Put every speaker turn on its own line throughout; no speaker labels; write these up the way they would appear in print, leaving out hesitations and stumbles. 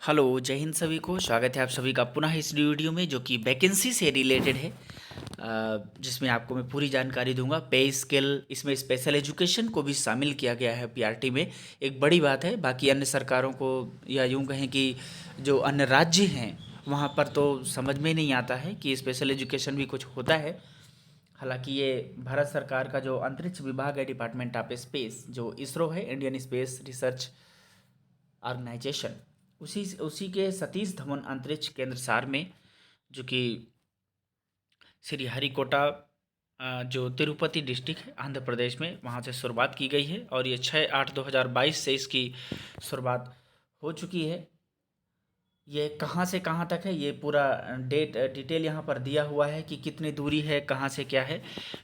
Hello, जय हिंद सभी को। स्वागत है आप सभी का पुनः इस वीडियो में जो कि वैकेंसी से रिलेटेड है, जिसमें आपको मैं पूरी जानकारी दूंगा। पे स्केल, इसमें स्पेशल एजुकेशन को भी शामिल किया गया है पीआरटी में, एक बड़ी बात है। बाकी अन्य सरकारों को, या यूं कहें कि जो अन्य राज्य हैं वहाँ पर तो समझ में नहीं आता है कि स्पेशल एजुकेशन भी कुछ होता है। हालांकि ये भारत सरकार का जो अंतरिक्ष विभाग है, डिपार्टमेंट ऑफ स्पेस, जो इसरो है, इंडियन स्पेस रिसर्च ऑर्गेनाइजेशन, उसी उसी के सतीश धवन अंतरिक्ष केंद्र सार में, जो कि श्री हरिकोटा, जो तिरुपति डिस्ट्रिक्ट है आंध्र प्रदेश में, वहाँ से शुरुआत की गई है। और ये 6/8/2022 से इसकी शुरुआत हो चुकी है। ये कहाँ से कहाँ तक है, ये पूरा डिटेल यहाँ पर दिया हुआ है कि कितनी दूरी है, कहाँ से क्या है।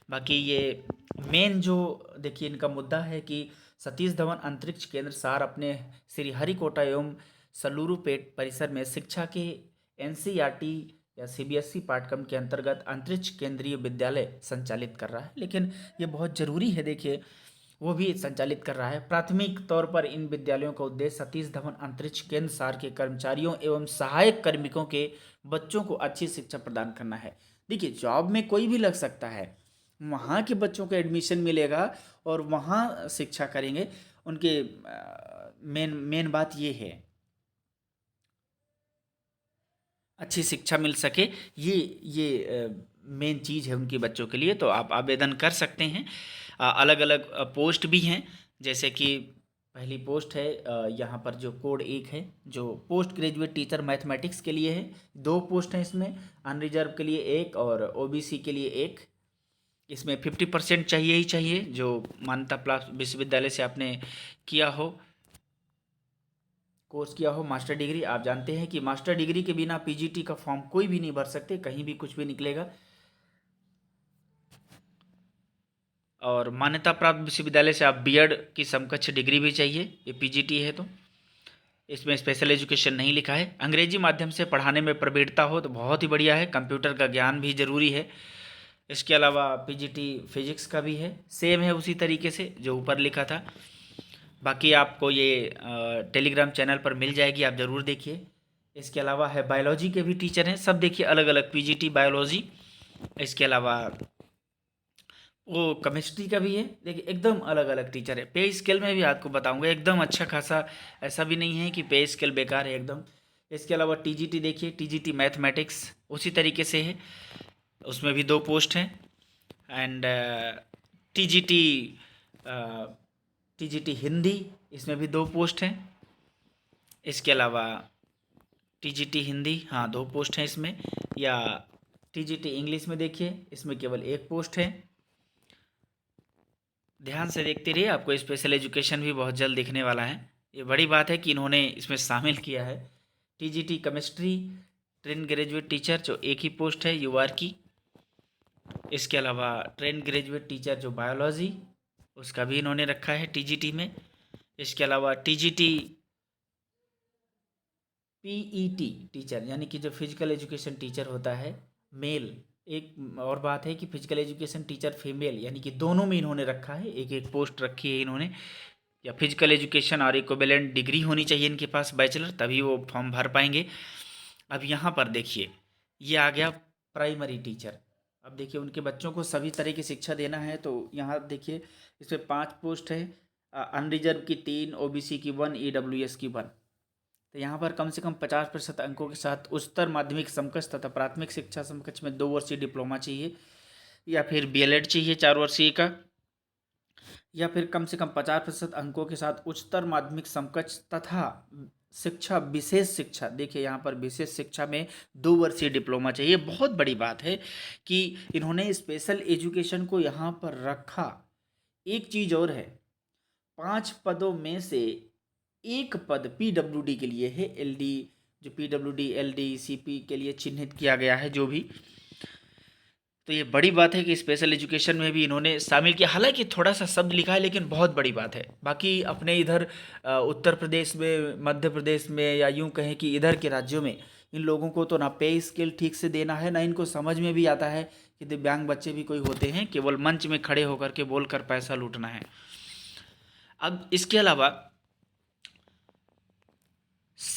बाकी ये मेन जो देखिए इनका मुद्दा है कि सतीश धवन अंतरिक्ष केंद्र सार अपने श्री हरिकोटा एवं सलूरुपेट परिसर में शिक्षा के एनसीईआरटी या सीबीएसई पाठ्यक्रम के अंतर्गत अंतरिक्ष केंद्रीय विद्यालय संचालित कर रहा है। लेकिन ये बहुत ज़रूरी है, देखिए वो भी संचालित कर रहा है। प्राथमिक तौर पर इन विद्यालयों का उद्देश्य सतीश धवन अंतरिक्ष केंद्र सार के कर्मचारियों एवं सहायक कार्मिकों के बच्चों को अच्छी शिक्षा प्रदान करना है। देखिए, जॉब में कोई भी लग सकता है, वहाँ के बच्चों को एडमिशन मिलेगा और वहाँ शिक्षा करेंगे। उनके मेन मेन बात ये है, अच्छी शिक्षा मिल सके। ये मेन चीज़ है उनके बच्चों के लिए। तो आप आवेदन कर सकते हैं। अलग अलग पोस्ट भी हैं, जैसे कि पहली पोस्ट है, यहाँ पर जो कोड 1 है, जो पोस्ट ग्रेजुएट टीचर मैथमेटिक्स के लिए है। 2 पोस्ट हैं इसमें, अनरिजर्व के लिए 1 और ओबीसी के लिए 1। इसमें 50% चाहिए ही चाहिए, जो मान्यता प्राप्त विश्वविद्यालय से आपने किया हो, कोर्स किया हो, मास्टर डिग्री। आप जानते हैं कि मास्टर डिग्री के बिना पीजीटी का फॉर्म कोई भी नहीं भर सकते, कहीं भी कुछ भी निकलेगा। और मान्यता प्राप्त विश्वविद्यालय से आप बीएड की समकक्ष डिग्री भी चाहिए, ये पीजीटी है तो। इसमें स्पेशल एजुकेशन नहीं लिखा है। अंग्रेजी माध्यम से पढ़ाने में प्रवीणता हो तो बहुत ही बढ़िया है। कंप्यूटर का ज्ञान भी ज़रूरी है। इसके अलावा पीजीटी फिजिक्स का भी है, सेम है उसी तरीके से जो ऊपर लिखा था। बाकी आपको ये टेलीग्राम चैनल पर मिल जाएगी, आप ज़रूर देखिए। इसके अलावा है बायोलॉजी के भी टीचर हैं, सब देखिए अलग अलग, पीजीटी बायोलॉजी। इसके अलावा वो केमिस्ट्री का भी है, देखिए एकदम अलग अलग टीचर है। पे स्केल में भी आपको बताऊंगा, एकदम अच्छा खासा, ऐसा भी नहीं है कि पे स्केल बेकार है एकदम। इसके अलावा टीजीटी देखिए, टीजीटी मैथमेटिक्स उसी तरीके से है, उसमें भी 2 पोस्ट हैं। एंड टीजीटी टीजीटी हिंदी, इसमें भी 2 पोस्ट हैं। इसके अलावा टीजीटी हिंदी, हाँ 2 पोस्ट हैं इसमें। या टीजीटी इंग्लिश में देखिए, इसमें केवल 1 पोस्ट है। ध्यान से देखते रहिए, आपको स्पेशल एजुकेशन भी बहुत जल्द दिखने वाला है। ये बड़ी बात है कि इन्होंने इसमें शामिल किया है। TGT chemistry train graduate teacher, जो 1 ही पोस्ट है यूआर की। इसके अलावा ट्रेन ग्रेजुएट टीचर जो बायोलॉजी, उसका भी इन्होंने रखा है टीजीटी में। इसके अलावा टीजीटी पीईटी टीचर, यानी कि जो फिजिकल एजुकेशन टीचर होता है मेल। एक और बात है कि फिजिकल एजुकेशन टीचर फीमेल, यानी कि दोनों में इन्होंने रखा है, एक एक पोस्ट रखी है इन्होंने। या फिजिकल एजुकेशन और इक्विवेलेंट डिग्री होनी चाहिए इनके पास, बैचलर, तभी वो फॉर्म भर पाएंगे। अब यहाँ पर देखिए, ये आ गया प्राइमरी टीचर। अब देखिए उनके बच्चों को सभी तरह की शिक्षा देना है, तो यहाँ देखिए इसमें 5 पोस्ट है। अनरिजर्व की 3, ओबीसी की 1, ईडब्ल्यूएस की 1। तो यहाँ पर कम से कम 50% अंकों के साथ उच्चतर माध्यमिक समकक्ष तथा प्राथमिक शिक्षा समकक्ष में 2 वर्षीय डिप्लोमा चाहिए, या फिर बीएलएड चाहिए 4 वर्षीय का, या फिर कम से कम 50% अंकों के साथ उच्चतर माध्यमिक समकक्ष तथा शिक्षा विशेष शिक्षा, देखिए यहाँ पर विशेष शिक्षा में 2 वर्षीय डिप्लोमा चाहिए। बहुत बड़ी बात है कि इन्होंने स्पेशल एजुकेशन को यहाँ पर रखा। एक चीज़ और है, 5 पदों में से 1 पद पीडब्ल्यूडी के लिए है। एलडी, जो पीडब्ल्यूडी एलडी सीपी के लिए चिन्हित किया गया है जो भी। तो ये बड़ी बात है कि स्पेशल एजुकेशन में भी इन्होंने शामिल किया। हालांकि थोड़ा सा शब्द लिखा है, लेकिन बहुत बड़ी बात है। बाकी अपने इधर उत्तर प्रदेश में, मध्य प्रदेश में, या यूं कहें कि इधर के राज्यों में, इन लोगों को तो ना पे स्केल ठीक से देना है, ना इनको समझ में भी आता है कि दिव्यांग बच्चे भी कोई होते हैं, केवल मंच में खड़े होकर के बोलकर पैसा लूटना है। अब इसके अलावा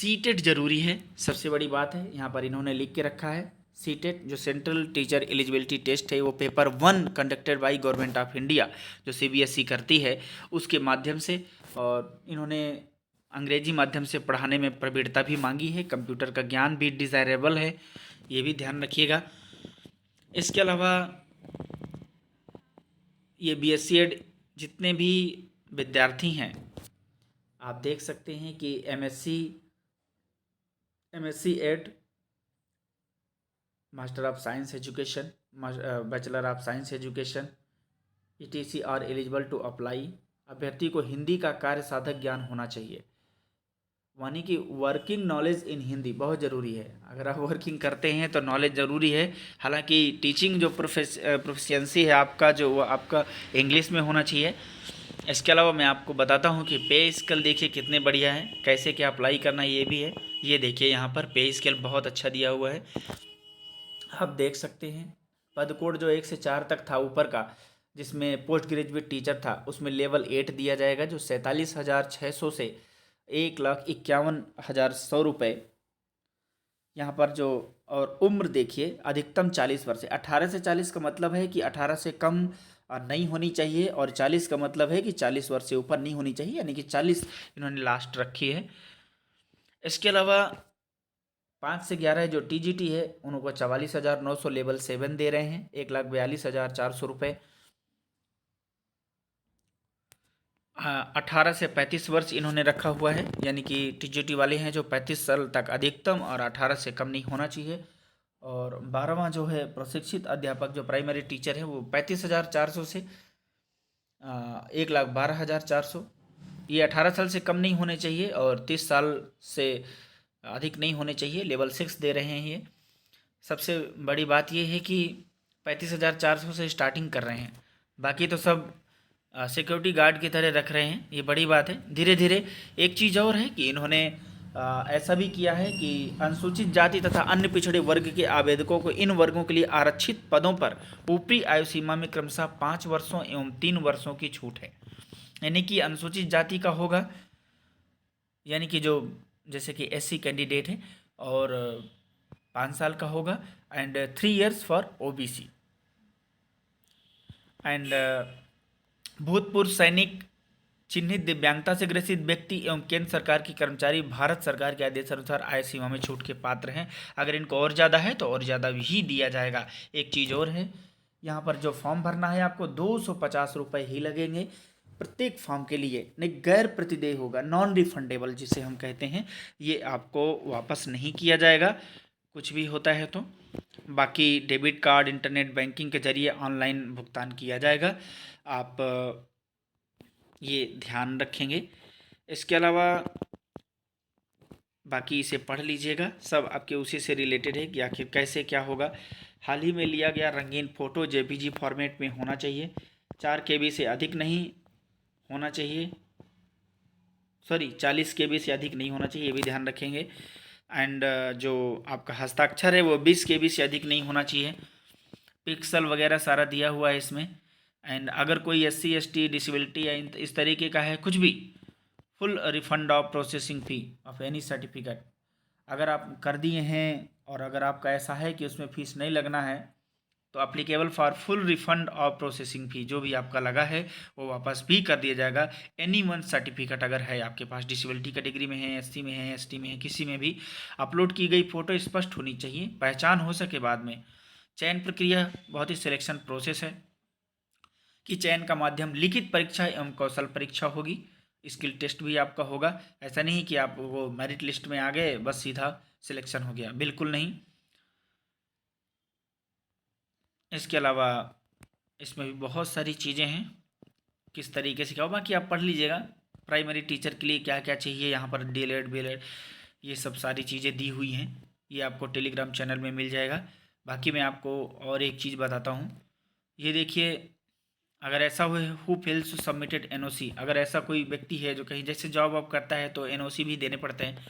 सीटेट ज़रूरी है, सबसे बड़ी बात है। यहाँ पर इन्होंने लिख के रखा है सीटेट जो सेंट्रल टीचर एलिजिबिलिटी टेस्ट है, वो paper 1 conducted by government of India जो सीबीएसई करती है उसके माध्यम से। और इन्होंने अंग्रेजी माध्यम से पढ़ाने में प्रवीणता भी मांगी है, कंप्यूटर का ज्ञान भी डिज़ायरेबल है, ये भी ध्यान रखिएगा। इसके अलावा ये बीएससी एड जितने भी विद्यार्थी हैं, आप देख सकते हैं कि MSc Ed, master of science education, bachelor of science education, etc are eligible to apply. अभ्यर्थी को हिंदी का कार्य साधक ज्ञान होना चाहिए, यानी कि वर्किंग नॉलेज इन हिंदी बहुत ज़रूरी है। अगर आप वर्किंग करते हैं तो नॉलेज ज़रूरी है। हालांकि टीचिंग जो प्रोफिशिएंसी है आपका, जो वो आपका इंग्लिश में होना चाहिए। इसके अलावा मैं आपको बताता हूँ कि पे स्केल देखिए कितने बढ़िया है, कैसे क्या अप्लाई करना ये भी है। ये देखिए यहाँ पर पे स्केल बहुत अच्छा दिया हुआ है, आप देख सकते हैं। पद कोड जो 1 से 4 तक था ऊपर का, जिसमें पोस्ट ग्रेजुएट टीचर था, उसमें लेवल 8 दिया जाएगा जो 47,600 से 1,51,100 रुपये यहाँ पर जो। और उम्र देखिए अधिकतम 40 वर्ष है। 18 से 40 का मतलब है कि 18 से कम नहीं होनी चाहिए, और 40 का मतलब है कि 40 वर्ष से ऊपर नहीं होनी चाहिए, यानी कि 40 इन्होंने लास्ट रखी है। इसके अलावा 5 से 11 जो टीजीटी है उनको 44,900 लेवल 7 दे रहे हैं, 1,42,400 रुपये। 18 से 35 वर्ष इन्होंने रखा हुआ है, यानी कि टीजीटी वाले हैं जो 35 साल तक अधिकतम, और 18 से कम नहीं होना चाहिए। और 12वां जो है प्रशिक्षित अध्यापक जो प्राइमरी टीचर है वो 35,400 से 1,12,400। ये 18 साल से कम नहीं होने चाहिए और 30 साल से अधिक नहीं होने चाहिए, लेवल 6 दे रहे हैं ये। सबसे बड़ी बात ये है कि 35,400 से स्टार्टिंग कर रहे हैं, बाकी तो सब सिक्योरिटी गार्ड की तरह रख रहे हैं, ये बड़ी बात है। धीरे धीरे एक चीज़ और है कि इन्होंने ऐसा भी किया है कि अनुसूचित जाति तथा अन्य पिछड़े वर्ग के आवेदकों को इन वर्गों के लिए आरक्षित पदों पर ऊपरी आयु सीमा में क्रमशः 5 वर्षों एवं 3 वर्षों की छूट है। यानी कि अनुसूचित जाति का होगा, यानी कि जो जैसे कि एससी कैंडिडेट है, और 5 साल का होगा, and 3 years for OBC. And भूतपूर्व सैनिक, चिन्हित दिव्यांगता से ग्रसित व्यक्ति एवं केंद्र सरकार के कर्मचारी भारत सरकार के आदेश अनुसार आय सीमा में छूट के पात्र हैं। अगर इनको और ज़्यादा है तो और ज़्यादा ही दिया जाएगा। एक चीज़ और है, यहाँ पर जो फॉर्म भरना है आपको 250 रुपये ही लगेंगे प्रत्येक फॉर्म के लिए, नहीं गैर प्रतिदेय होगा, नॉन रिफंडेबल जिसे हम कहते हैं, ये आपको वापस नहीं किया जाएगा कुछ भी होता है तो। बाकी डेबिट कार्ड, इंटरनेट बैंकिंग के जरिए ऑनलाइन भुगतान किया जाएगा, आप ये ध्यान रखेंगे। इसके अलावा बाकी इसे पढ़ लीजिएगा, सब आपके उसी से रिलेटेड है कि आखिर कैसे क्या होगा। हाल ही में लिया गया रंगीन फ़ोटो जेपीजी फॉर्मेट में होना चाहिए, 4 KB से अधिक नहीं होना चाहिए, सॉरी 40 KB से अधिक नहीं होना चाहिए, ये भी ध्यान रखेंगे। एंड जो आपका हस्ताक्षर है वो 20 KB से अधिक नहीं होना चाहिए। पिक्सल वगैरह सारा दिया हुआ है इसमें। एंड अगर कोई SC ST डिसेबिलिटी या इस तरीके का है कुछ भी, full refund of processing fee of any certificate. अगर आप कर दिए हैं और अगर आपका ऐसा है कि उसमें फ़ीस नहीं लगना है तो applicable for full refund of processing fee, जो भी आपका लगा है वो वापस भी कर दिया जाएगा। एनी वन सर्टिफिकेट अगर है आपके पास, डिसेबिलिटी कैटेगरी में है, SC में है, ST में है, किसी में भी, अपलोड की गई फ़ोटो स्पष्ट होनी चाहिए, पहचान हो सके बाद में। चयन प्रक्रिया बहुत ही सिलेक्शन प्रोसेस है कि चयन का माध्यम लिखित परीक्षा एवं कौशल परीक्षा होगी, स्किल टेस्ट भी आपका होगा। ऐसा नहीं कि आप वो मेरिट लिस्ट में आ गए बस सीधा सिलेक्शन हो गया, बिल्कुल नहीं। इसके अलावा इसमें भी बहुत सारी चीज़ें हैं, किस तरीके से क्या हो, बाकी आप पढ़ लीजिएगा। प्राइमरी टीचर के लिए क्या क्या चाहिए, यहाँ पर DLED BLED ये सब सारी चीज़ें दी हुई हैं, ये आपको टेलीग्राम चैनल में मिल जाएगा। बाकी मैं आपको और एक चीज़ बताता हूँ, ये देखिए, अगर ऐसा हुए हु फेल्स सबमिटेड NOC, अगर ऐसा कोई व्यक्ति है जो कहीं जैसे जॉब वॉब करता है तो NOC भी देने पड़ते हैं,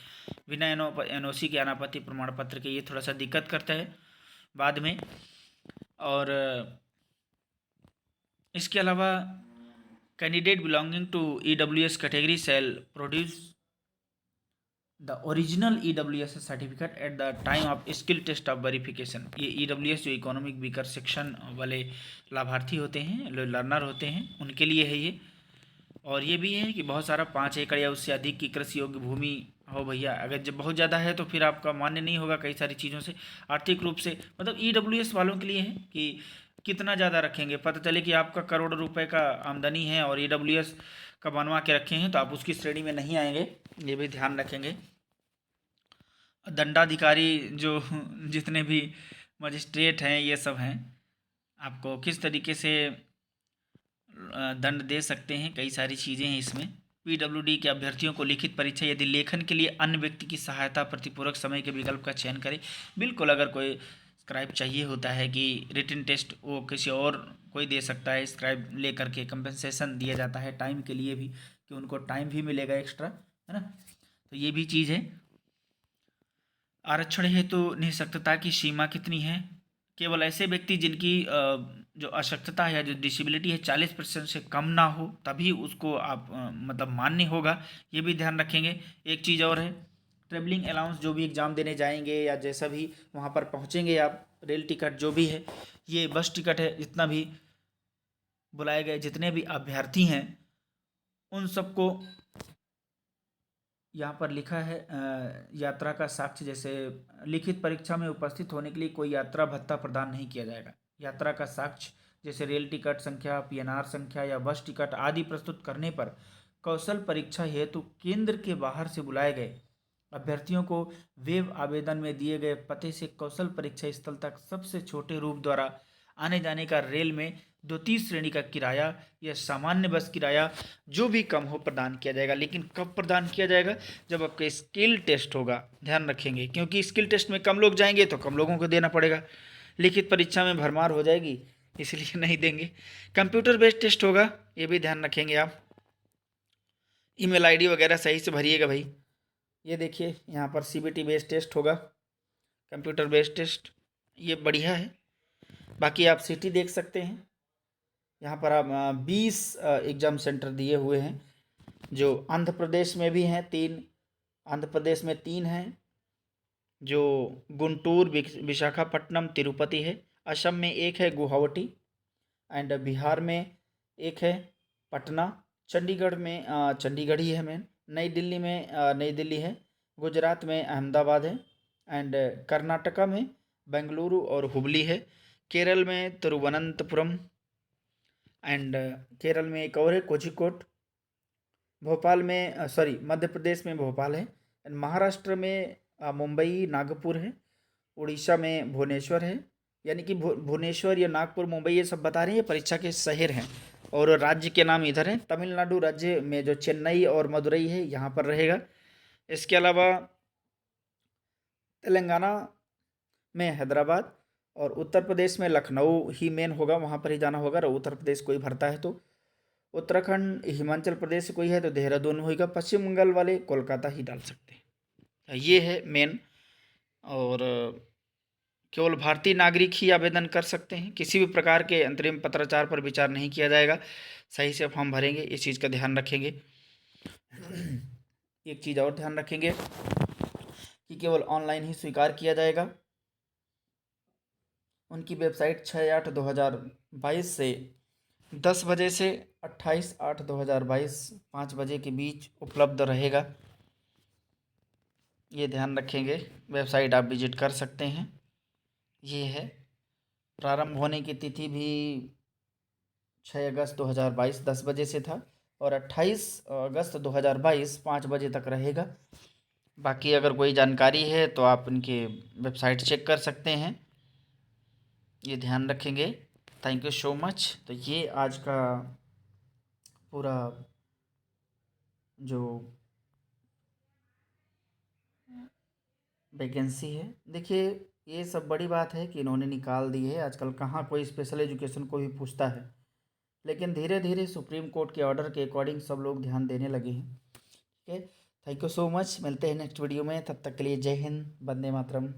बिना NOC के अनापत्ति प्रमाण पत्र के, ये थोड़ा सा दिक्कत करता है बाद में। और इसके अलावा candidate belonging to EWS category shall produce the original EWS certificate at the time of skill test of verification. ये EWS जो इकोनॉमिक वीकर सेक्शन वाले लाभार्थी होते हैं, लर्नर होते हैं, उनके लिए है ये। और ये भी है कि बहुत सारा 5 एकड़ या उससे अधिक की कृषि योग्य भूमि हो भैया। अगर जब बहुत ज़्यादा है तो फिर आपका मान्य नहीं होगा कई सारी चीज़ों से, आर्थिक रूप से। मतलब EWS वालों के लिए है कि कितना ज़्यादा रखेंगे। पता चले कि आपका करोड़ रुपए का आमदनी है और EWS का बनवा के रखे हैं तो आप उसकी श्रेणी में नहीं आएंगे, ये भी ध्यान रखेंगे। दंडाधिकारी जो जितने भी मजिस्ट्रेट हैं ये सब हैं, आपको किस तरीके से दंड दे सकते हैं, कई सारी चीज़ें हैं इसमें। PWD के अभ्यर्थियों को लिखित परीक्षा यदि लेखन के लिए अन्य व्यक्ति की सहायता प्रतिपूरक समय के विकल्प का चयन करें। बिल्कुल, अगर कोई स्क्राइब चाहिए होता है कि रिटन टेस्ट वो किसी और कोई दे सकता है, स्क्राइब ले करके कंपनसेशन दिया जाता है टाइम के लिए भी, कि उनको टाइम भी मिलेगा एक्स्ट्रा, है ना। तो ये भी चीज़ है। आरक्षण हेतु निःशक्तता की सीमा कितनी है? केवल ऐसे व्यक्ति जिनकी जो अशक्तता है या जो डिसेबिलिटी है 40% से कम ना हो तभी उसको आप मतलब मान्य होगा, ये भी ध्यान रखेंगे। एक चीज़ और है, ट्रेवलिंग अलाउंस जो भी एग्ज़ाम देने जाएंगे या जैसा भी वहाँ पर पहुँचेंगे आप, रेल टिकट जो भी है, ये बस टिकट है, जितना भी बुलाए गए जितने भी अभ्यर्थी हैं उन सबको यहाँ पर लिखा है यात्रा का साक्ष्य, जैसे लिखित परीक्षा में उपस्थित होने के लिए कोई यात्रा भत्ता प्रदान नहीं किया जाएगा। यात्रा का साक्ष्य जैसे रेल टिकट संख्या, PNR संख्या या बस टिकट आदि प्रस्तुत करने पर कौशल परीक्षा हेतु केंद्र के बाहर से बुलाए गए अभ्यर्थियों को वेब आवेदन में दिए गए पते से कौशल परीक्षा स्थल तक सबसे छोटे रूप द्वारा आने जाने का रेल में द्वितीय श्रेणी का किराया या सामान्य बस किराया जो भी कम हो प्रदान किया जाएगा। लेकिन कब प्रदान किया जाएगा? जब आपका स्किल टेस्ट होगा, ध्यान रखेंगे, क्योंकि स्किल टेस्ट में कम लोग जाएंगे तो कम लोगों को देना पड़ेगा। लिखित परीक्षा में भरमार हो जाएगी, इसलिए नहीं देंगे। कंप्यूटर बेस्ड टेस्ट होगा, ये भी ध्यान रखेंगे आप। ईमेल ID वगैरह सही से भरिएगा भाई। ये देखिए यहाँ पर CBT बेस्ड टेस्ट होगा, कंप्यूटर बेस्ड टेस्ट, ये बढ़िया है। बाकी आप सिटी देख सकते हैं, यहाँ पर आप 20 एग्ज़ाम सेंटर दिए हुए हैं, जो आंध्र प्रदेश में भी हैं 3, आंध्र प्रदेश में 3 हैं, जो गुंटूर, विशाखापट्टनम, तिरुपति है। असम में 1 है गुवाहाटी, एंड बिहार में 1 है पटना। चंडीगढ़ में चंडीगढ़ ही है मेन। नई दिल्ली में नई दिल्ली है। गुजरात में अहमदाबाद है, एंड कर्नाटका में बेंगलुरु और हुबली है। केरल में तिरुवनंतपुरम, एंड केरल में एक और है कोझिकोड। भोपाल में मध्य प्रदेश में भोपाल है, एंड महाराष्ट्र में मुंबई, नागपुर है। उड़ीसा में भुवनेश्वर है। यानी कि भुवनेश्वर या नागपुर, मुंबई, ये सब बता रहे हैं, ये परीक्षा के शहर हैं और राज्य के नाम इधर हैं। तमिलनाडु राज्य में जो चेन्नई और मदुरई है यहाँ पर रहेगा। इसके अलावा तेलंगाना में हैदराबाद और उत्तर प्रदेश में लखनऊ ही मेन होगा, वहाँ पर ही जाना होगा। और उत्तर प्रदेश कोई भरता है तो उत्तराखंड, हिमाचल प्रदेश कोई है तो देहरादून होगा। पश्चिम बंगाल वाले कोलकाता ही डाल सकते हैं। ये है मेन। और केवल भारतीय नागरिक ही आवेदन कर सकते हैं, किसी भी प्रकार के अंतरिम पत्राचार पर विचार नहीं किया जाएगा। सही से फॉर्म भरेंगे, इस चीज़ का ध्यान रखेंगे। एक चीज़ और ध्यान रखेंगे कि केवल ऑनलाइन ही स्वीकार किया जाएगा। उनकी वेबसाइट 6/8/2022 से 10 बजे से 28/8/2022 5 बजे के बीच उपलब्ध रहेगा, ये ध्यान रखेंगे। वेबसाइट आप विजिट कर सकते हैं। ये है। प्रारंभ होने की तिथि भी 6 अगस्त 2022 10 बजे से था, और 28 अगस्त 2022 5 बजे तक रहेगा। बाकी अगर कोई जानकारी है तो आप इनके वेबसाइट चेक कर सकते हैं, ये ध्यान रखेंगे। Thank you so much. तो ये आज का पूरा जो वैकेंसी है, देखिए ये सब बड़ी बात है कि इन्होंने निकाल दी है। आजकल कहाँ कोई स्पेशल एजुकेशन को भी पूछता है, लेकिन धीरे धीरे सुप्रीम कोर्ट के ऑर्डर के अकॉर्डिंग सब लोग ध्यान देने लगे हैं। ठीक है, थैंक यू सो मच। मिलते हैं नेक्स्ट वीडियो में, तब तक के लिए जय हिंद, वंदे मातरम।